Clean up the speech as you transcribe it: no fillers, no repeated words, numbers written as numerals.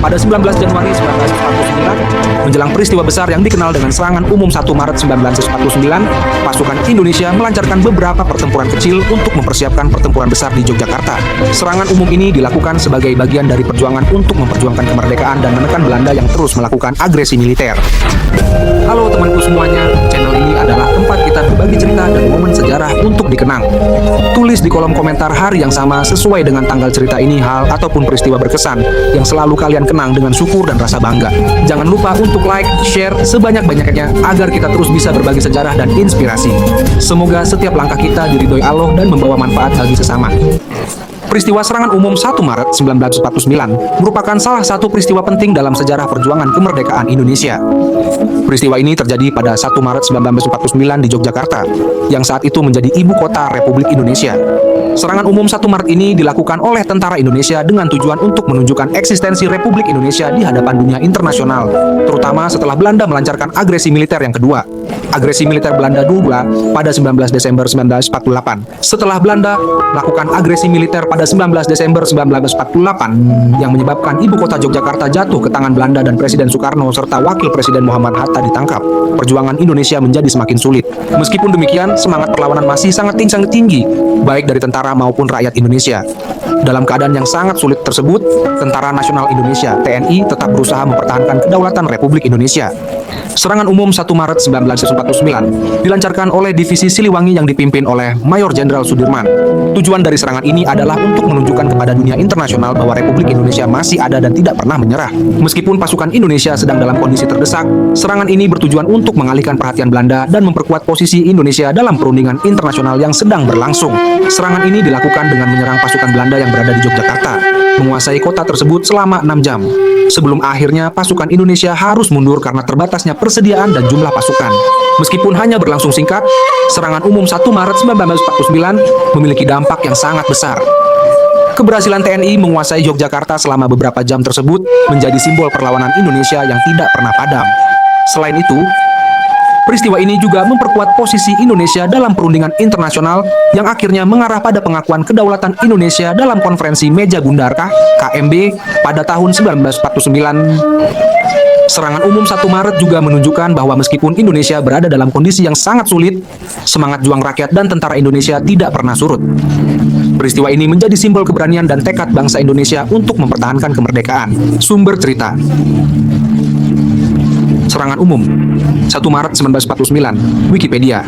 Pada 19 Januari 1949, menjelang peristiwa besar yang dikenal dengan Serangan Umum 1 Maret 1949, pasukan Indonesia melancarkan beberapa pertempuran kecil untuk mempersiapkan pertempuran besar di Yogyakarta. Serangan umum ini dilakukan sebagai bagian dari perjuangan untuk memperjuangkan kemerdekaan dan menekan Belanda yang terus melakukan agresi militer. Halo temanku semuanya, channel ini adalah tempat kita berbagi cerita dan momen sejarah untuk dikenang. Tulis di kolom komentar hari yang sama sesuai dengan tanggal cerita ini hal ataupun peristiwa berkesan yang selalu kalian kenang dengan syukur dan rasa bangga. Jangan lupa untuk like, share sebanyak-banyaknya agar kita terus bisa berbagi sejarah dan inspirasi. Semoga setiap langkah kita diridhoi Allah dan membawa manfaat bagi sesama. Peristiwa Serangan Umum 1 Maret 1949 merupakan salah satu peristiwa penting dalam sejarah perjuangan kemerdekaan Indonesia. Peristiwa ini terjadi pada 1 Maret 1949 di Yogyakarta, yang saat itu menjadi ibu kota Republik Indonesia. Serangan umum 1 Maret ini dilakukan oleh tentara Indonesia dengan tujuan untuk menunjukkan eksistensi Republik Indonesia di hadapan dunia internasional, terutama setelah Belanda melancarkan agresi militer yang kedua. Agresi militer Belanda dua pada 19 Desember 1948. Setelah Belanda melakukan agresi militer pada 19 Desember 1948 yang menyebabkan ibu kota Yogyakarta jatuh ke tangan Belanda dan Presiden Soekarno serta Wakil Presiden Muhammad Hatta ditangkap, perjuangan Indonesia menjadi semakin sulit. Meskipun demikian, semangat perlawanan masih sangat tinggi, baik dari tentara maupun rakyat Indonesia. Dalam keadaan yang sangat sulit tersebut, Tentara Nasional Indonesia (TNI) tetap berusaha mempertahankan kedaulatan Republik Indonesia. Serangan umum 1 Maret 1949 dilancarkan oleh Divisi Siliwangi yang dipimpin oleh Mayor Jenderal Sudirman. Tujuan dari serangan ini adalah untuk menunjukkan kepada dunia internasional bahwa Republik Indonesia masih ada dan tidak pernah menyerah. Meskipun pasukan Indonesia sedang dalam kondisi terdesak, serangan ini bertujuan untuk mengalihkan perhatian Belanda dan memperkuat posisi Indonesia dalam perundingan internasional yang sedang berlangsung. Serangan ini dilakukan dengan menyerang pasukan Belanda yang berada di Yogyakarta, menguasai kota tersebut selama 6 jam. Sebelum akhirnya pasukan Indonesia harus mundur karena terbatasnya persediaan dan jumlah pasukan. Meskipun hanya berlangsung singkat, serangan umum 1 Maret 1949 memiliki dampak yang sangat besar. Keberhasilan TNI menguasai Yogyakarta selama beberapa jam tersebut menjadi simbol perlawanan Indonesia yang tidak pernah padam. Selain itu, peristiwa ini juga memperkuat posisi Indonesia dalam perundingan internasional yang akhirnya mengarah pada pengakuan kedaulatan Indonesia dalam konferensi Meja Gundarkah (KMB) pada tahun 1949. Serangan umum 1 Maret juga menunjukkan bahwa meskipun Indonesia berada dalam kondisi yang sangat sulit, semangat juang rakyat dan tentara Indonesia tidak pernah surut. Peristiwa ini menjadi simbol keberanian dan tekad bangsa Indonesia untuk mempertahankan kemerdekaan. Sumber cerita: Serangan umum 1 Maret 1949, Wikipedia.